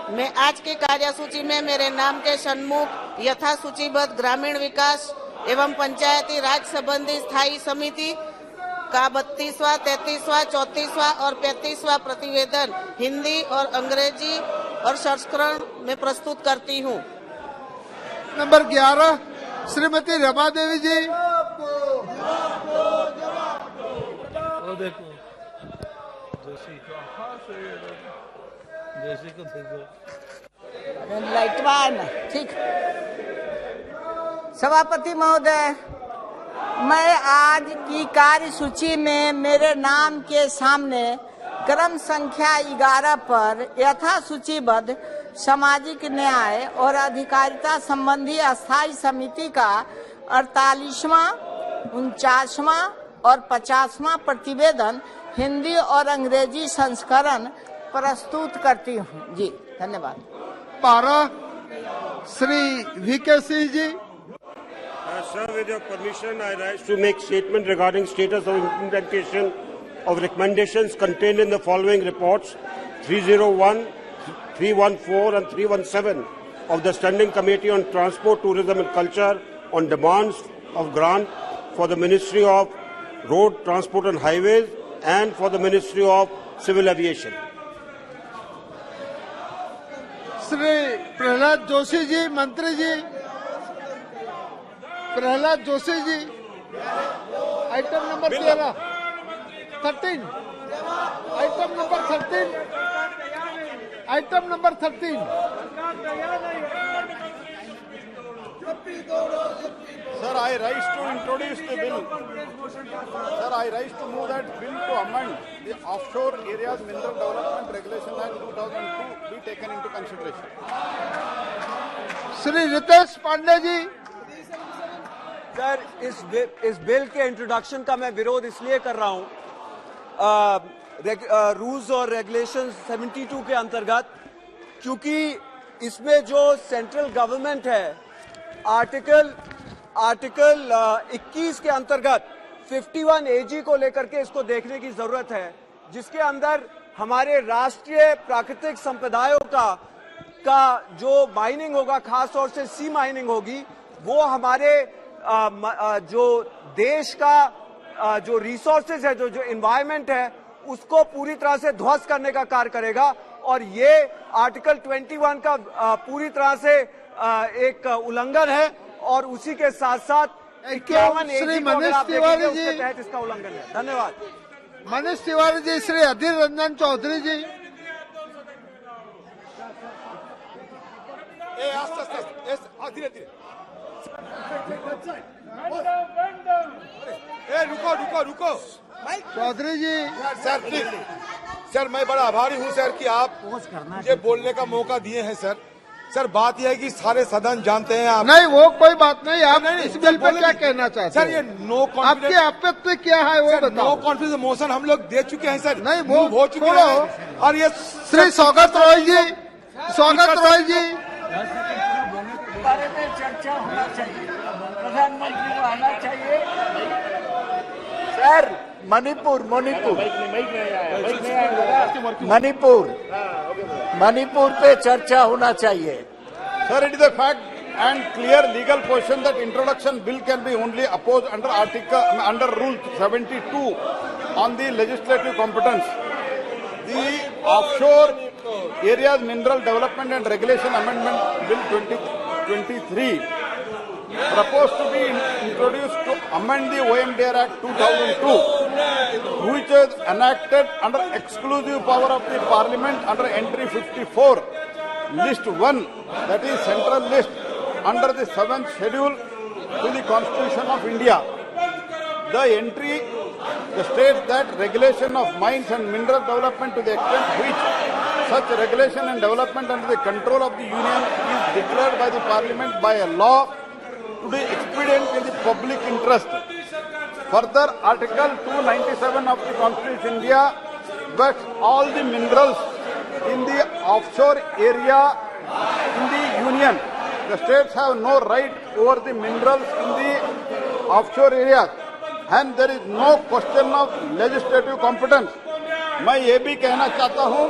मैं आज की कार्यसूची में मेरे नाम के सन्मुख यथा सूचीबद्ध ग्रामीण विकास एवं पंचायती राज संबंधी स्थायी समिति का 32वां, 33वां, 34वां और 35वां प्रतिवेदन हिंदी और अंग्रेजी और संस्करण में प्रस्तुत करती हूँ। नंबर 11 श्रीमती रमा देवी जी। लाइटवान ठीक। सभापति महोदय, मैं आज की कार्यसूची में मेरे नाम के सामने क्रम संख्या 11 पर यथा सूचीबद्ध सामाजिक न्याय और अधिकारिता संबंधी अस्थायी समिति का 48वां, 49वां और 50वां प्रतिवेदन हिंदी और अंग्रेजी संस्करण प्रस्तुत करती हूँ। जी धन्यवाद। 12 Shri VK Singh ji. Sir, with your permission, I rise to make statement regarding status of implementation of recommendations contained in the following reports: 301, 314 and 317 of the Standing Committee on Transport, Tourism and Culture on demands of grant for the Ministry of Road, Transport and Highways and for the Ministry of Civil Aviation. Shri Pralhad Joshi ji, मंत्री ji. Pralhad Joshi ji, item number 13, item number 13, item number 13। Sir, I rise to introduce the bill. Sir, I rise to move that bill to amend the Offshore Areas Mineral Development Regulation Act 2002 be taken into consideration. Shri Ritesh Pandey ji. Sir, इस bill के introduction का मैं विरोध इसलिए कर रहा हूं, rules और रेगुलेशन 72 के अंतर्गत, क्योंकि इसमें जो सेंट्रल गवर्नमेंट है आर्टिकल 21 के अंतर्गत 51 AG को लेकर के इसको देखने की जरूरत है, जिसके अंदर हमारे राष्ट्रीय प्राकृतिक संपदाओं का जो माइनिंग होगा, खास तौर से सी माइनिंग होगी, वो हमारे जो देश का जो रिसोर्सेज है, जो एनवायरनमेंट है, उसको पूरी तरह से ध्वस्त करने का कार्य करेगा। और ये आर्टिकल 21 का पूरी तरह से एक उल्लंघन है और उसी के साथ साथ 51 AG को अगर आप देखेंगे उसके तहत इसका उल्लंघन है। धन्यवाद। मनीष तिवारी जी। श्री अधीर रंजन चौधरी जी। रुको चौधरी जी। सर प्लीज, सर मैं बड़ा आभारी हूं सर कि आप मुझे बोलने का मौका दिए हैं सर। सर बात यह है कि सारे सदन जानते हैं आप। नहीं, वो कोई बात नहीं। आप इस बिल पे क्या कहना चाहते हैं? सर ये नो कॉन्फिडेंस, आपकी आपत्ति क्या है वो बताओ। नो कॉन्फिडेंस मोशन हम लोग दे चुके हैं सर। नहीं, वो हो चुके हैं। और ये श्री स्वागत रॉय जी। स्वागत रॉय जी। बारे में चर्चा होना चाहिए, प्रधानमंत्री को आना चाहिए। सर मणिपुर पे चर्चा होना चाहिए। Sir, it is a fact and clear legal position that introduction bill can be only opposed under Rule 72 on the legislative competence. The Offshore Areas Mineral Development and Regulation Amendment Bill 2023 proposed to be introduced to amend the OMDR Act 2002, which is enacted under exclusive power of the Parliament under entry 54, list 1, that is central list, under the 7th schedule to the Constitution of India. The entry states that regulation of mines and mineral development, to the extent which such regulation and development under the control of the Union is declared by the Parliament by a law to be expedient in the public interest. Further, Article 297 of the Constitution of India vests all the minerals in the offshore area in the Union. The states have no right over the minerals in the offshore areas, and there is no question of legislative competence. मैं ये भी कहना चाहता हूँ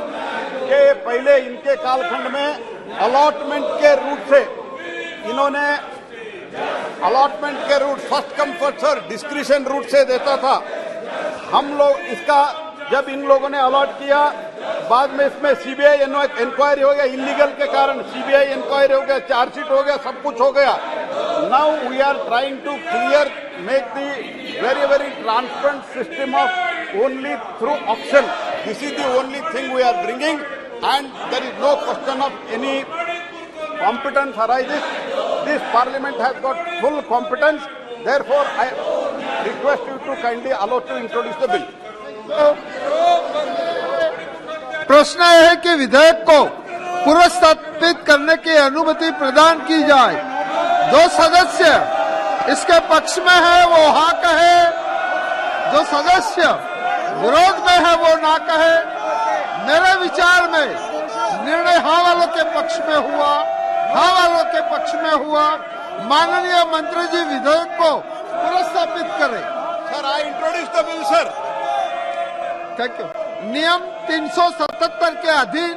के पहले इनके कालखंड में अलॉटमेंट के रूट से इन्होंने अलॉटमेंट के route first come first serve discretion route से देता था। हम लोग इसका जब इन लोगों ने अलॉट किया, बाद में इसमें सीबीआई इंक्वायरी हो गया, इलीगल के कारण सीबीआई इंक्वायरी हो गया, चार्जशीट हो गया, सब कुछ हो गया। Now we are trying to clear make the very very transparent system of only through auction. This is the only thing we are bringing, and there is no question of any competence arises. This parliament has got full competence. Therefore, I request you to kindly allow to introduce the bill. प्रश्न यह है कि विधेयक को पुरस्कृत करने की अनुमति प्रदान की जाए। जो सदस्य इसके पक्ष में है वो हाँ कहे, जो सदस्य विरोध में है वो ना कहे। मेरे विचार में निर्णय हाँ वालों के पक्ष में हुआ, हाँ वालों के पक्ष में हुआ। माननीय मंत्री जी विधेयक को पुरस्कृत करें। Sir, I introduce the bill, sir. Thank you. नियम 377 के अधीन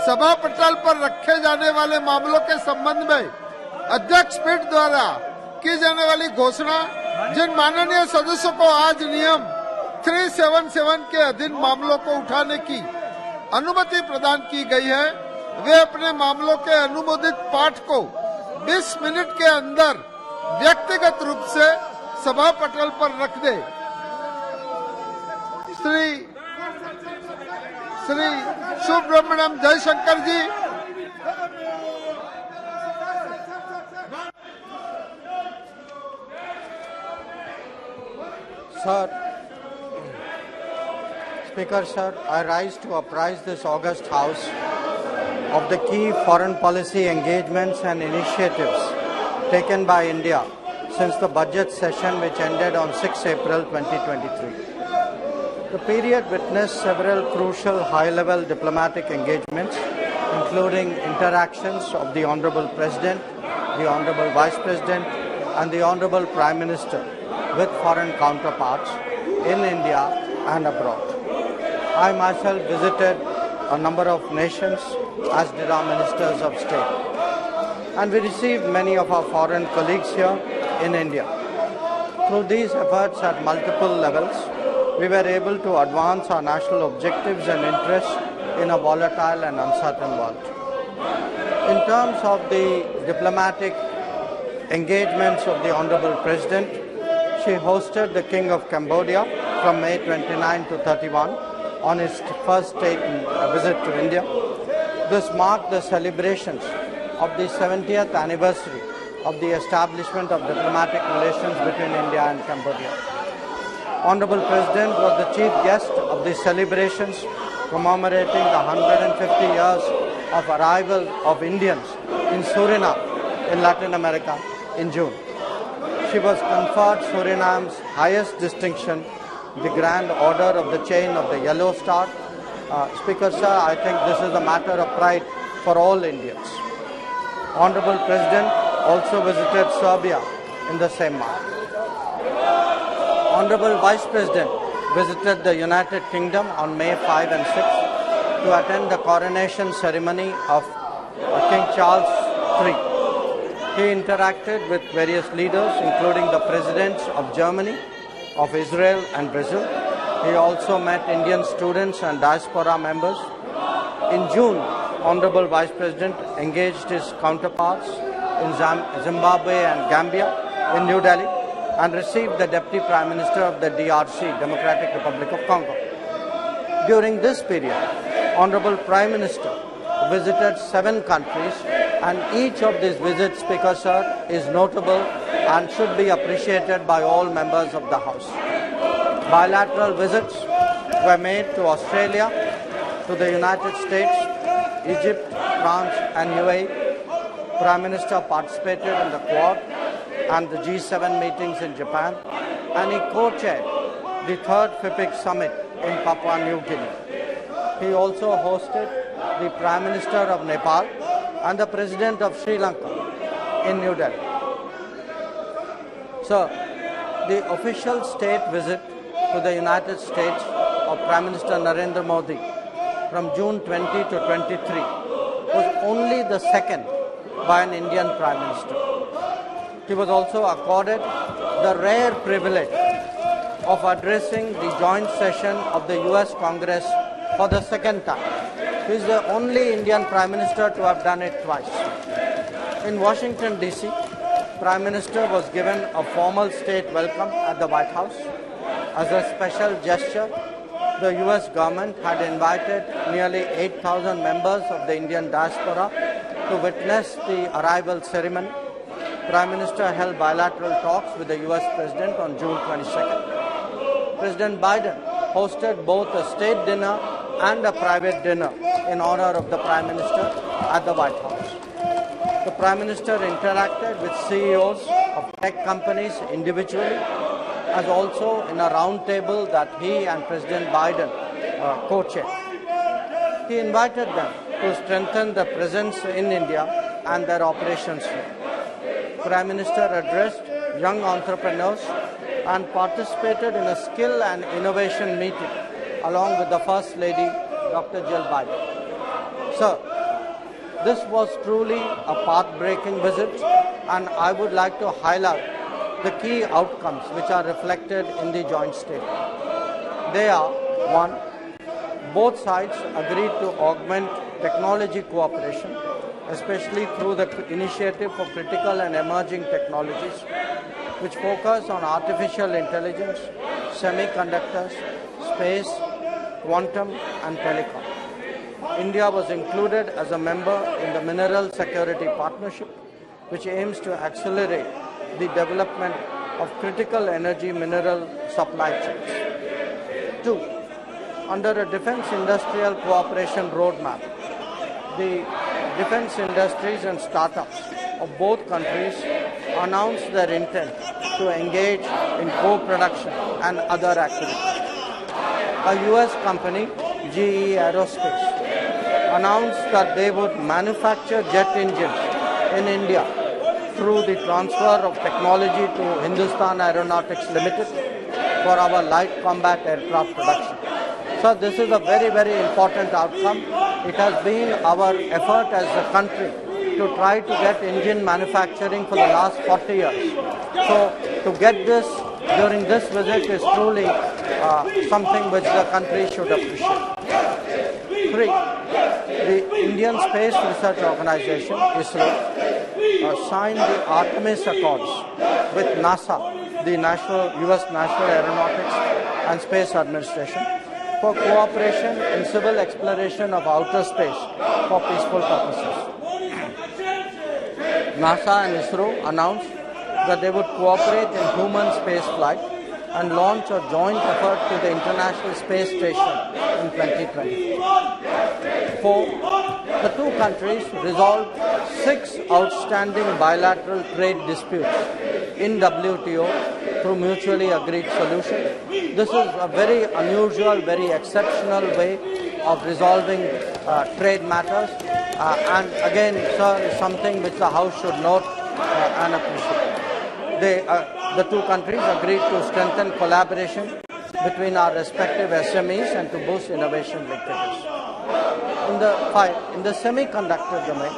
सभा पटल पर रखे जाने वाले मामलों के संबंध में अध्यक्ष पीठ द्वारा की जाने वाली घोषणा, जिन माननीय सदस्यों को आज नियम 377 के अधीन मामलों को उठाने की अनुमति प्रदान की गई है, वे अपने मामलों के अनुमोदित पाठ को 20 मिनट के अंदर व्यक्तिगत रूप से सभा पटल पर रख दे। श्री सुब्रमण्यम जयशंकर जी। Sir, Speaker sir, I rise to apprise this august House of the key foreign policy engagements and initiatives taken by India since the budget session which ended on 6 April 2023. The period witnessed several crucial high-level diplomatic engagements, including interactions of the Honorable President, the Honorable Vice President, and the Honorable Prime Minister with foreign counterparts in India and abroad. I myself visited a number of nations, as did our ministers of state. And we received many of our foreign colleagues here in India. Through these efforts at multiple levels, we were able to advance our national objectives and interests in a volatile and uncertain world. In terms of the diplomatic engagements of the Honorable President, she hosted the King of Cambodia from May 29 to 31 on his first state visit to India. This marked the celebrations of the 70th anniversary of the establishment of diplomatic relations between India and Cambodia. Honorable President was the chief guest of the celebrations commemorating the 150 years of arrival of Indians in Suriname in Latin America in June. She was conferred Suriname's highest distinction, the Grand Order of the Chain of the Yellow Star. Speaker sir, I think this is a matter of pride for all Indians. Honorable President also visited Serbia in the same month. Honorable Vice President visited the United Kingdom on May 5 and 6 to attend the coronation ceremony of King Charles III. He interacted with various leaders, including the presidents of Germany, of Israel and Brazil. He also met Indian students and diaspora members. In June, Honorable Vice President engaged his counterparts in Zimbabwe and Gambia in New Delhi and received the Deputy Prime Minister of the DRC, Democratic Republic of Congo. During this period, Honorable Prime Minister visited 7 countries, and each of these visits, Speaker sir, is notable and should be appreciated by all members of the House. Bilateral visits were made to Australia, to the United States, Egypt, France and UAE. Prime Minister participated in the Quad and the G7 meetings in Japan, and he co-chaired the 3rd FIPIC summit in Papua New Guinea. He also hosted the Prime Minister of Nepal and the President of Sri Lanka in New Delhi. So, the official state visit to the United States of Prime Minister Narendra Modi from June 20 to 23 was only the second by an Indian Prime Minister. He was also accorded the rare privilege of addressing the joint session of the US Congress for the second time. He is the only Indian Prime Minister to have done it twice. In Washington, D.C., Prime Minister was given a formal state welcome at the White House. As a special gesture, the US government had invited nearly 8,000 members of the Indian diaspora to witness the arrival ceremony. Prime Minister held bilateral talks with the US President on June 22nd. President Biden hosted both a state dinner and a private dinner in honor of the Prime Minister at the White House. The Prime Minister interacted with CEOs of tech companies individually, as also in a round table that he and President Biden co-chaired. He invited them to strengthen their presence in India and their operations here. Prime Minister addressed young entrepreneurs and participated in a skill and innovation meeting along with the First Lady, Dr. Jill Biden. Sir, this was truly a path-breaking visit, and I would like to highlight the key outcomes which are reflected in the joint statement. They are: 1. Both sides agreed to augment technology cooperation, especially through the initiative for critical and emerging technologies, which focus on artificial intelligence, semiconductors, space, quantum, and telecom. India was included as a member in the Mineral Security Partnership, which aims to accelerate the development of critical energy mineral supply chains. 2. Under a defense industrial cooperation roadmap, the defense industries and startups of both countries announced their intent to engage in co-production and other activities. A US company, GE Aerospace, announced that they would manufacture jet engines in India through the transfer of technology to Hindustan Aeronautics Limited for our light combat aircraft production. So this is a very, very important outcome. It has been our effort as a country to try to get engine manufacturing for the last 40 years. So to get this during this visit is truly something which the country should appreciate. 3. The Indian Space Research Organization, ISRO, signed the Artemis Accords with NASA, the US National Aeronautics and Space Administration, for cooperation in civil exploration of outer space for peaceful purposes. NASA and ISRO announced that they would cooperate in human space flight and launch a joint effort to the International Space Station in 2020. 4. The two countries resolved 6 outstanding bilateral trade disputes in WTO through mutually agreed solutions. This is a very unusual, very exceptional way of resolving trade matters. And again, sir, is something which the House should note and appreciate. The two countries agreed to strengthen collaboration between our respective SMEs and to boost innovation linkages. In the semiconductor domain,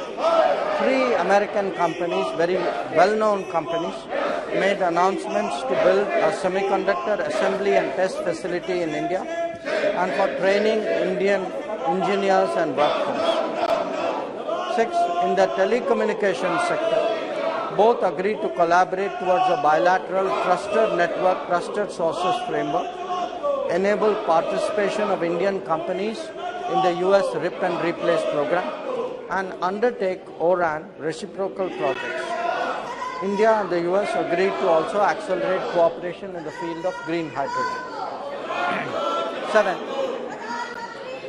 3 American companies, very well-known companies, made announcements to build a semiconductor assembly and test facility in India and for training Indian engineers and workforce. 6. In the telecommunications sector, both agreed to collaborate towards a bilateral trusted network, trusted sources framework, enable participation of Indian companies in the US RIP and Replace program, and undertake ORAN reciprocal projects. India and the US agreed to also accelerate cooperation in the field of green hydrogen. 7.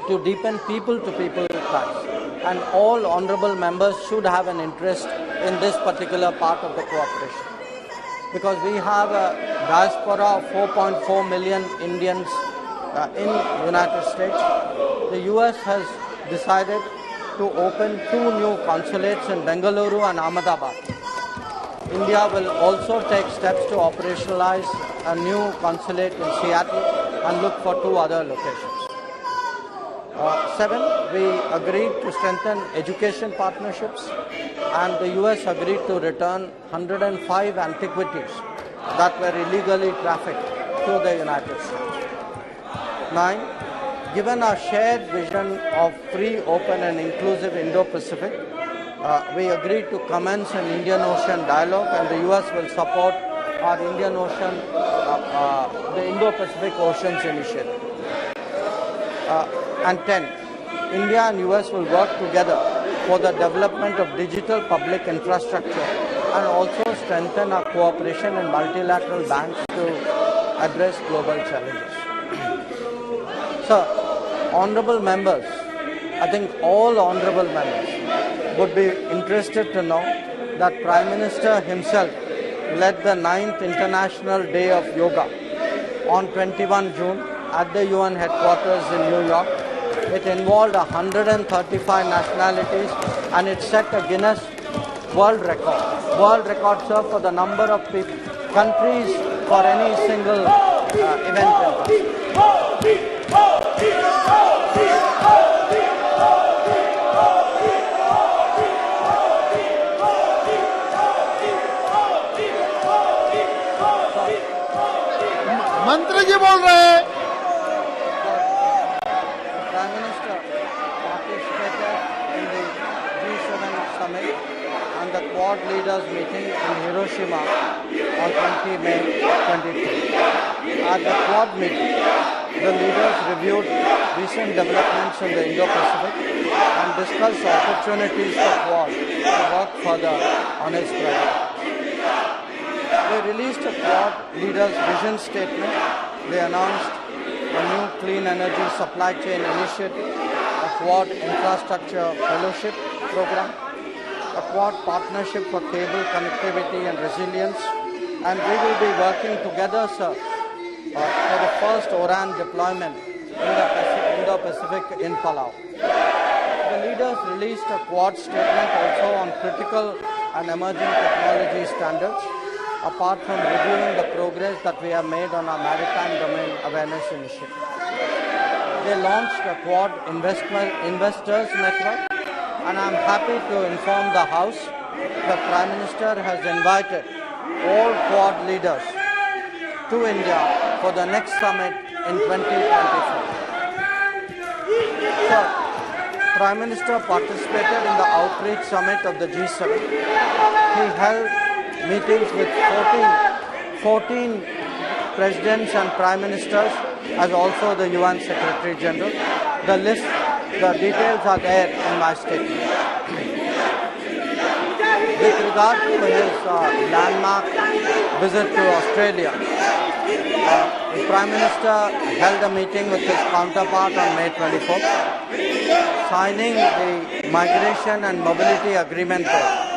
To deepen people-to-people ties, and all honorable members should have an interest in this particular part of the cooperation. Because we have a diaspora of 4.4 million Indians in the United States. The US has decided to open 2 new consulates in Bengaluru and Ahmedabad. India will also take steps to operationalize a new consulate in Seattle and look for 2 other locations. 7, we agreed to strengthen education partnerships, and the US agreed to return 105 antiquities that were illegally trafficked to the United States. 9, given our shared vision of free, open and inclusive Indo-Pacific, we agreed to commence an Indian Ocean dialogue, and the US will support our Indian Ocean, the Indo-Pacific Oceans Initiative. And 10, India and US will work together for the development of digital public infrastructure and also strengthen our cooperation in multilateral banks to address global challenges. So, honorable members, I think all honorable members would be interested to know that Prime Minister himself led the 9th International Day of Yoga on 21 June at the UN headquarters in New York. It involved 135 nationalities and it set a Guinness World Record. World record, sir, for the number of countries for any single event in मंत्री जी बोल रहे हैं। Prime Minister participated in the G7 summit and the Quad leaders meeting in Hiroshima on 20 May 2022. At the Quad meeting, the leaders reviewed recent developments in the Indo-Pacific and discussed opportunities for Quad to work further on its priorities. They released a Quad leaders' vision statement. They announced a new clean energy supply chain initiative, a Quad infrastructure fellowship program, a Quad partnership for cable connectivity and resilience, and we will be working together, sir, for the first ORAN deployment in the Indo-Pacific in Palau. The leaders released a Quad statement also on critical and emerging technology standards, apart from reviewing the progress that we have made on our maritime domain awareness initiative. They launched a Quad investors network, and I am happy to inform the House that Prime Minister has invited all Quad leaders to India for the next summit in 2024. So, Prime Minister participated in the outreach summit of the G7. He held meetings with 14 presidents and prime ministers, as also the UN Secretary General. The details are there in my statement. With regard to his landmark visit to Australia, the Prime Minister held a meeting with his counterpart on May 24th, signing the Migration and Mobility Agreement there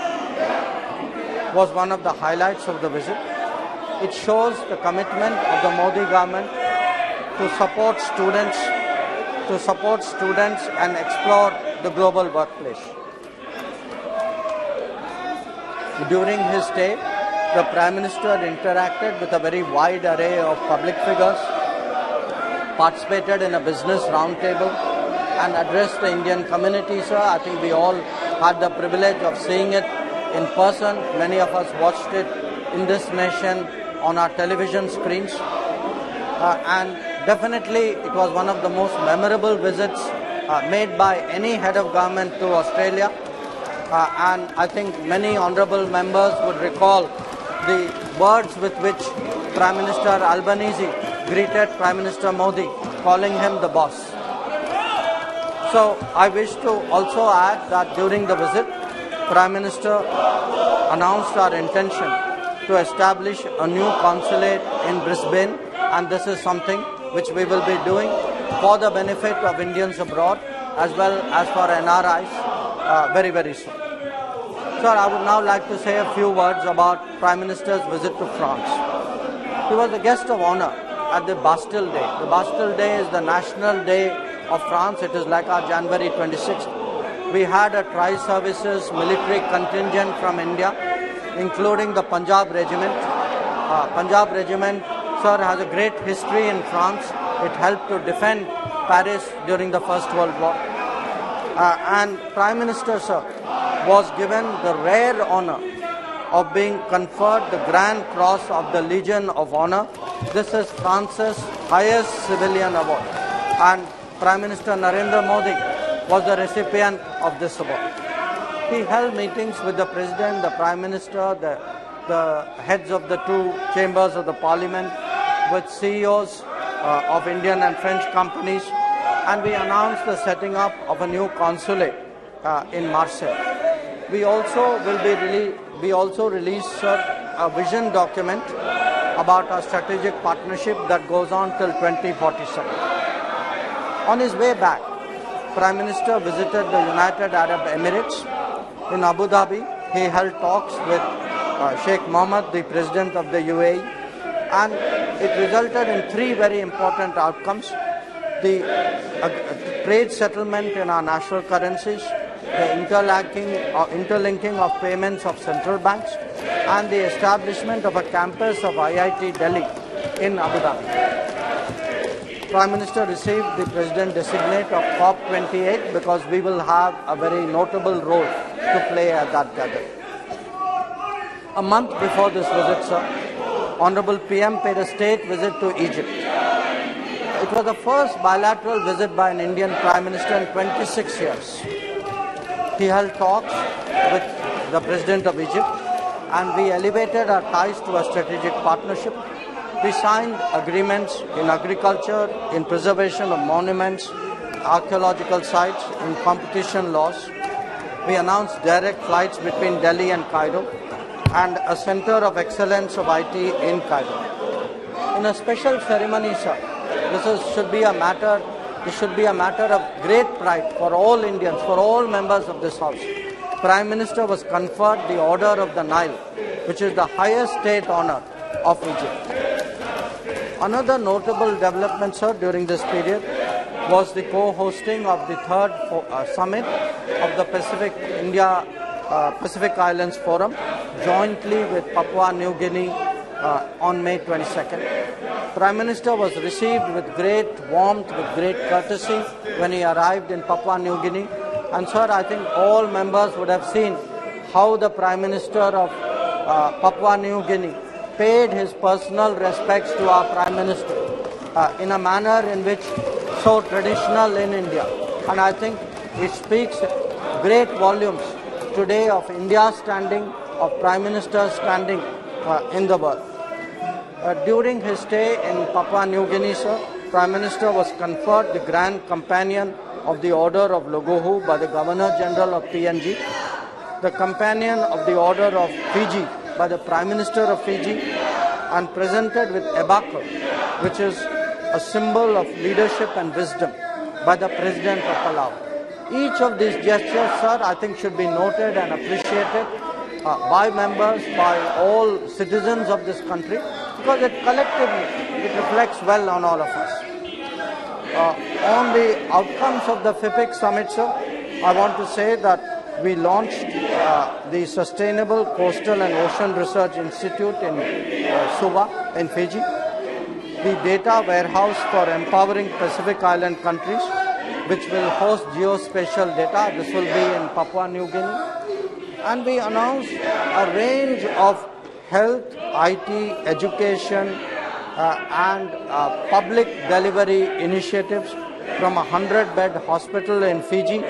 was one of the highlights of the visit. It shows the commitment of the Modi government to support students and explore the global workplace. During his stay, the Prime Minister interacted with a very wide array of public figures, participated in a business roundtable and addressed the Indian community, sir. I think we all had the privilege of seeing it in person. Many of us watched it in this nation on our television screens. And definitely it was one of the most memorable visits made by any head of government to Australia. And I think many honorable members would recall the words with which Prime Minister Albanese greeted Prime Minister Modi, calling him the boss. So I wish to also add that during the visit, Prime Minister announced our intention to establish a new consulate in Brisbane, and this is something which we will be doing for the benefit of Indians abroad as well as for NRIs very, very soon. Sir, I would now like to say a few words about Prime Minister's visit to France. He was a guest of honor at the Bastille Day. The Bastille Day is the national day of France. It is like our January 26th. We had a tri-services military contingent from India, including the Punjab Regiment. Punjab Regiment, sir, has a great history in France. It helped to defend Paris during the First World War. And Prime Minister, sir, was given the rare honor of being conferred the Grand Cross of the Legion of Honor. This is France's highest civilian award. And Prime Minister Narendra Modi was the recipient of this award. He held meetings with the President, the Prime Minister, the heads of the two chambers of the Parliament, with CEOs of Indian and French companies, and we announced the setting up of a new consulate in Marseille. We also released, sir, a vision document about our strategic partnership that goes on till 2047. On his way back, Prime Minister visited the United Arab Emirates. In Abu Dhabi, he held talks with Sheikh Mohammed, the President of the UAE, and it resulted in three very important outcomes: the trade settlement in our national currencies, the interlinking of payments of central banks, and the establishment of a campus of IIT Delhi in Abu Dhabi. Prime Minister received the President-designate of COP28 because we will have a very notable role to play at that gathering. A month before this visit, sir, Honorable PM paid a state visit to Egypt. It was the first bilateral visit by an Indian Prime Minister in 26 years. He held talks with the President of Egypt, and we elevated our ties to a strategic partnership. We signed agreements in agriculture, in preservation of monuments, archaeological sites, in competition laws. We announced direct flights between Delhi and Cairo, and a center of excellence of IT in Cairo. In a special ceremony, sir, this should be a matter of great pride for all Indians, for all members of this House. Prime Minister was conferred the Order of the Nile, which is the highest state honor of Egypt. Another notable development, sir, during this period was the co-hosting of the third summit of the Pacific Islands Forum, jointly with Papua New Guinea on May 22nd. Prime Minister was received with great warmth, with great courtesy when he arrived in Papua New Guinea. And sir, I think all members would have seen how the Prime Minister of Papua New Guinea paid his personal respects to our Prime Minister in a manner in which so traditional in India. And I think it speaks great volumes today of India's standing, of Prime Minister's standing in the world. During his stay in Papua New Guinea, sir, Prime Minister was conferred the Grand Companion of the Order of Logohu by the Governor General of PNG, the Companion of the Order of Fiji by the Prime Minister of Fiji, and presented with Ebako, which is a symbol of leadership and wisdom, by the President of Palau. Each of these gestures, sir, I think should be noted and appreciated by members, by all citizens of this country, because it collectively, it reflects well on all of us. On the outcomes of the FIPIC summit, sir, I want to say that we launched the Sustainable Coastal and Ocean Research Institute in Suva in Fiji, the data warehouse for empowering Pacific Island countries, which will host geospatial data. This will be in Papua New Guinea. And we announced a range of health, IT, education, and public delivery initiatives, from a 100-bed hospital in Fiji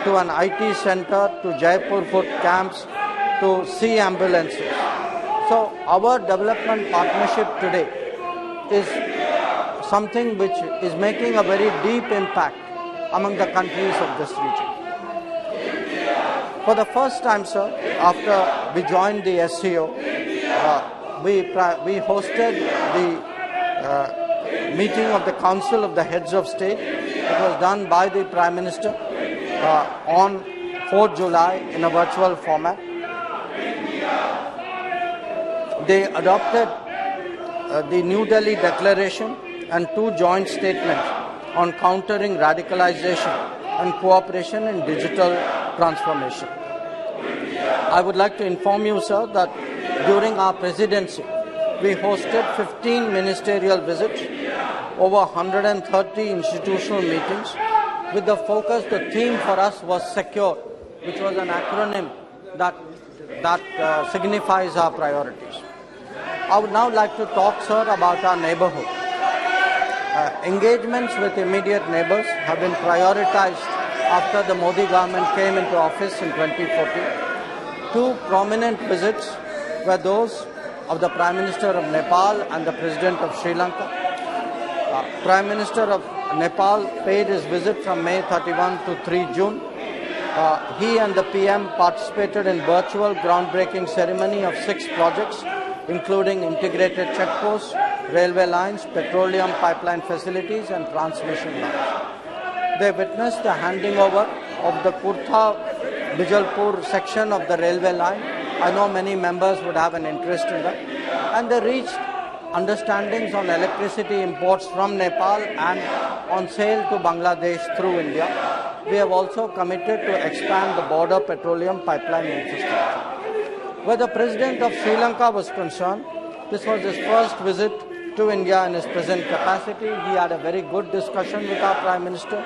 to an IT center to Jaipur foot camps to sea ambulances. So our development partnership today is something which is making a very deep impact among the countries of this region. For the first time, sir, after we joined the SCO, we hosted the meeting of the Council of the Heads of State. It was done by the Prime Minister on 4th July in a virtual format. They adopted the New Delhi Declaration and 2 joint statements on countering radicalization and cooperation in digital transformation. I would like to inform you, sir, that during our presidency, we hosted 15 ministerial visits over 130 institutional meetings. With the focus, the theme for us was secure, which was an acronym that signifies our priorities. I would now like to talk, sir, about our neighborhood. Engagements with immediate neighbors have been prioritized after the Modi government came into office in 2014. Two prominent visits were those of the Prime Minister of Nepal and the President of Sri Lanka. Prime Minister of Nepal paid his visit from May 31 to 3 June. He and the PM participated in virtual groundbreaking ceremony of 6 projects, including integrated checkposts, railway lines, petroleum pipeline facilities and transmission lines. They witnessed the handing over of the Kurtha-Bijalpur section of the railway line. I know many members would have an interest in that. And they reached understandings on electricity imports from Nepal and on sale to Bangladesh through India. We have also committed to expand the border petroleum pipeline infrastructure. Where the President of Sri Lanka was concerned, this was his first visit to India in his present capacity. He had a very good discussion with our Prime Minister,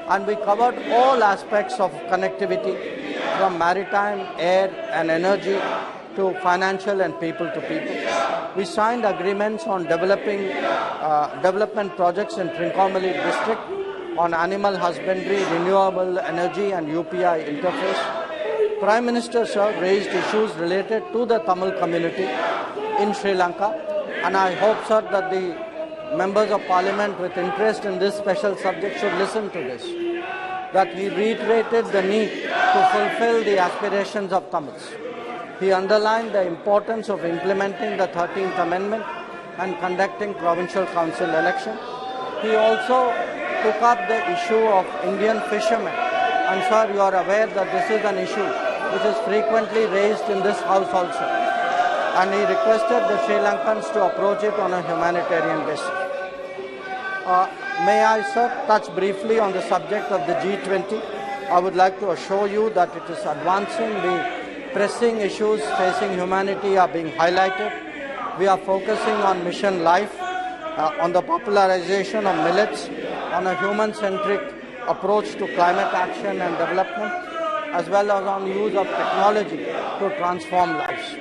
and we covered all aspects of connectivity from maritime, air and energy to financial and people-to-people. We signed agreements on development projects in Trincomalee district on animal husbandry, renewable energy and UPI interface. Prime Minister, sir, raised issues related to the Tamil community in Sri Lanka, and I hope, sir, that the members of Parliament with interest in this special subject should listen to this. That he reiterated the need to fulfill the aspirations of Tamils. He underlined the importance of implementing the 13th Amendment and conducting provincial council elections. He also took up the issue of Indian fishermen. And sir, you are aware that this is an issue which is frequently raised in this house also. And he requested the Sri Lankans to approach it on a humanitarian basis. May I, sir, touch briefly on the subject of the G20? I would like to assure you that it is advancing. The pressing issues facing humanity are being highlighted. We are focusing on mission life, on the popularization of millets, on a human-centric approach to climate action and development, as well as on use of technology to transform lives.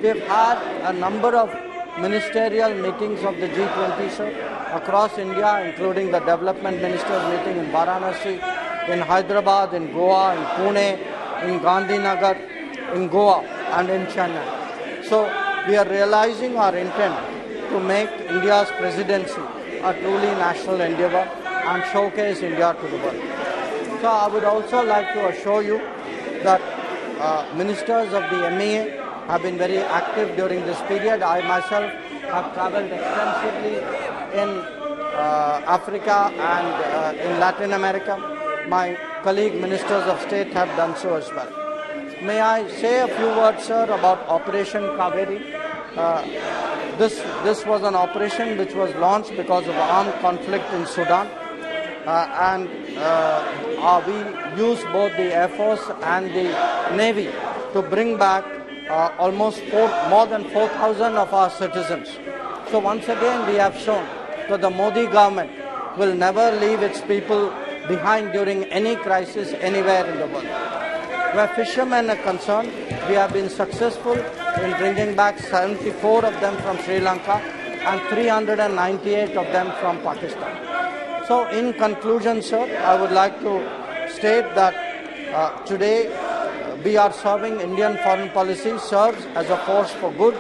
We have had a number of ministerial meetings of the G20, sir, across India, including the development ministers meeting in Varanasi, in Hyderabad, in Goa, in Pune, in Gandhinagar, in Goa and in Chennai. So we are realizing our intent to make India's presidency a truly national endeavor and showcase India to the world. So I would also like to assure you that ministers of the MEA have been very active during this period. I myself have travelled extensively in Africa and in Latin America. My colleague ministers of state have done so as well. May I say a few words, sir, about Operation Kaveri? This was an operation which was launched because of armed conflict in Sudan. We used both the Air Force and the Navy to bring back almost more than 4,000 of our citizens. So once again we have shown that the Modi government will never leave its people behind during any crisis anywhere in the world. Where fishermen are concerned, we have been successful in bringing back 74 of them from Sri Lanka and 398 of them from Pakistan. So in conclusion, sir, I would like to state that today we are serving Indian foreign policy serves as a force for good,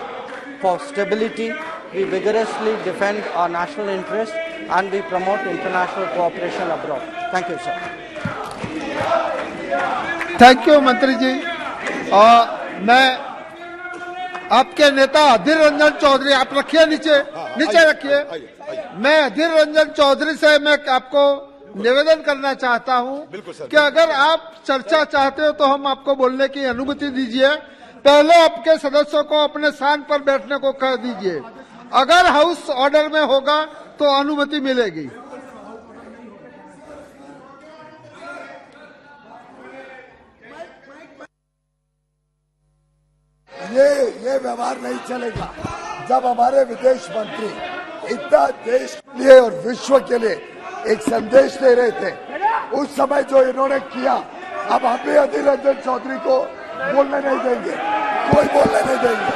for stability. We vigorously defend our national interests and we promote international cooperation abroad. Thank you, sir. Thank you मंत्री जी। मैं आपके नेता अधीर रंजन चौधरी, आप रखिए नीचे रखिए। मैं अधीर रंजन चौधरी से मैं आपको निवेदन करना चाहता हूं कि अगर आप चर्चा चाहते हो तो हम आपको बोलने की अनुमति दीजिए। पहले आपके सदस्यों को अपने स्थान पर बैठने को कह दीजिए। अगर हाउस ऑर्डर में होगा तो अनुमति मिलेगी। ये व्यवहार नहीं चलेगा। जब हमारे विदेश मंत्री इतना देश के लिए और विश्व के लिए एक संदेश दे रहे थे। उस समय जो इन्होंने किया, अब हम भी अधीर रंजन चौधरी को बोलने नहीं देंगे, कोई बोलने नहीं देंगे।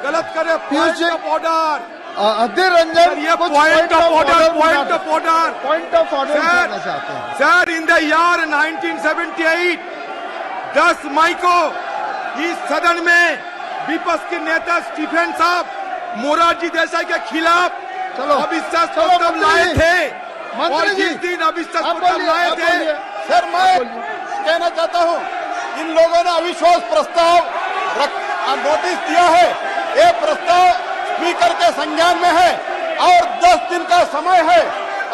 गलत करे point of order, Adhir Ranjan ये point of order, point of order, point of order करना चाहते हैं। सर, इन द ईयर 1978 10 मई को इस सदन में विपक्ष के नेता स्टीफन साहब मोरारजी देसाई के खिलाफ अविश्वास प्रस्ताव लाए थे और जिस दिन अविश्वास प्रस्ताव लाए थे, सर मैं कहना चाहता हूं, इन लोगों ने अविश्वास प्रस्ताव नोटिस दिया है। ये प्रस्ताव स्पीकर के संज्ञान में है और 10 दिन का समय है,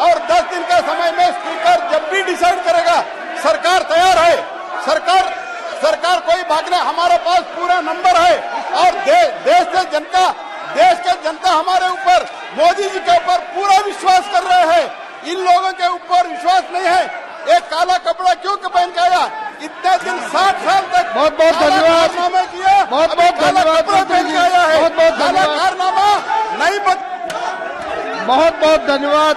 और 10 दिन का समय में स्पीकर जब भी डिसाइड करेगा, सरकार तैयार है। सरकार कोई भागने, हमारे पास पूरा नंबर है और देश के जनता हमारे ऊपर, मोदी जी के ऊपर पूरा विश्वास कर रहे हैं। इन लोगों के ऊपर विश्वास नहीं है। एक काला कपड़ा क्यों पहन के आया? इतने दिन 60 साल तक बहुत बहुत धन्यवाद किया, बहुत बहुत धन्यवाद पहन के आया है, बहुत बहुत काला कारनामा नहीं बहुत बहुत धन्यवाद।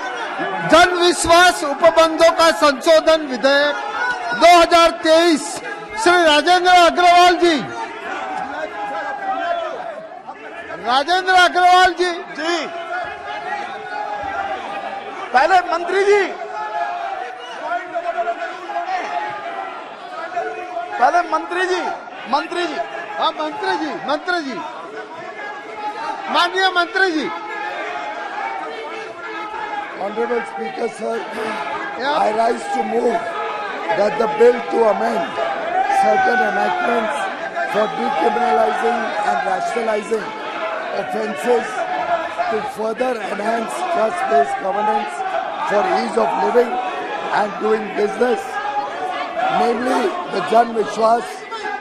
जन विश्वास उपबंधों का संशोधन विधेयक 2023 श्री राजेंद्र अग्रवाल जी, राजेंद्र अग्रवाल जी पहले मंत्री जी, हाँ मंत्री जी, माननीय मंत्री जी। Honorable Speaker, sir, I rise to move that the bill to amend certain enactments for decriminalizing and rationalizing offences to further enhance trust-based governance for ease of living and doing business, namely the Jan Vishwas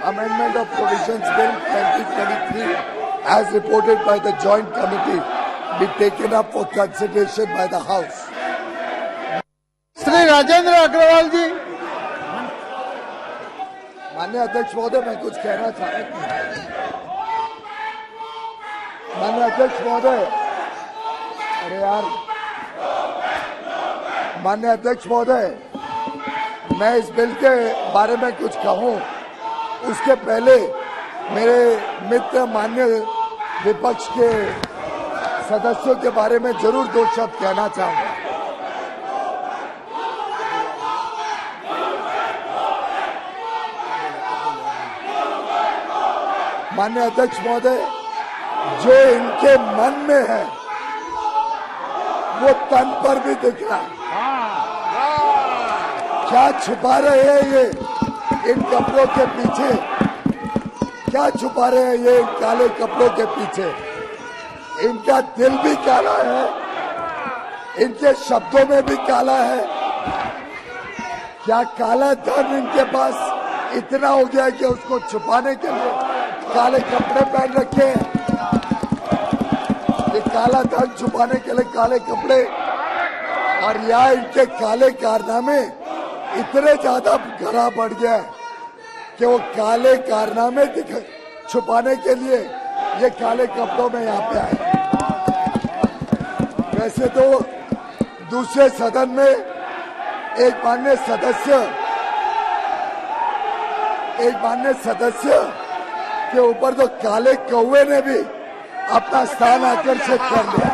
Amendment of Provisions Bill 2023 as reported by the Joint Committee be taken up for consideration by the House. Shri Rajendra Agarwal जी। माननीय अध्यक्ष महोदय, मैं कुछ कहना चाहता हूं। माननीय अध्यक्ष महोदय, अरे यार, माननीय अध्यक्ष महोदय, मैं इस बिल के बारे में कुछ कहूं उसके पहले मेरे मित्र माननीय विपक्ष के सदस्यों के बारे में जरूर 2 शब्द कहना चाहूंगा। माननीय अध्यक्ष महोदय, जो इनके मन में है वो तन पर भी दिख रहा है। क्या छुपा रहे हैं ये इन कपड़ों के पीछे? क्या छुपा रहे हैं ये इन काले कपड़ों के पीछे? इनका दिल भी काला है, इनके शब्दों में भी काला है। क्या काला धन इनके पास इतना हो गया है कि उसको छुपाने के लिए काले कपड़े पहन रखे हैं? ये काला धन छुपाने के लिए काले कपड़े, और या इनके काले कारनामे इतने ज्यादा घड़ा बढ़ गया है कि वो काले कारनामे छुपाने के लिए ये काले कपड़ों में यहाँ पे आए। वैसे तो दूसरे सदन में एक माननीय सदस्य के ऊपर तो काले कौवे ने भी अपना स्थान आकर्षित कर लिया।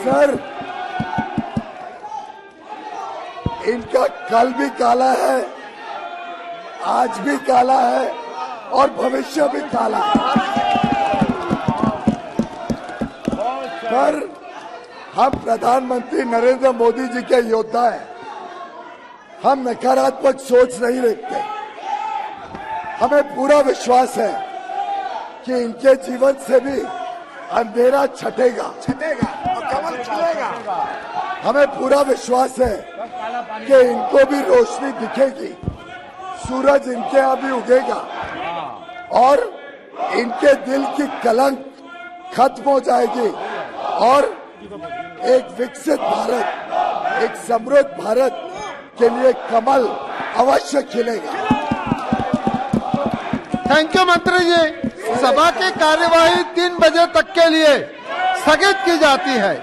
सर, इनका कल भी काला है, आज भी काला है और भविष्य भी काला है। पर हम प्रधानमंत्री नरेंद्र मोदी जी के योद्धा हैं। हम नकारात्मक सोच नहीं रखते। हमें पूरा विश्वास है कि इनके जीवन से भी अंधेरा छटेगा और कमल खिलेगा। हमें पूरा विश्वास है कि इनको भी रोशनी दिखेगी, सूरज इनके यहाँ भी उगेगा और इनके दिल की कलंक खत्म हो जाएगी और एक विकसित भारत एक समृद्ध भारत के लिए कमल अवश्य खिलेगा। थैंक यू मंत्री जी। सभा की कार्यवाही 3 बजे तक के लिए स्थगित की जाती है।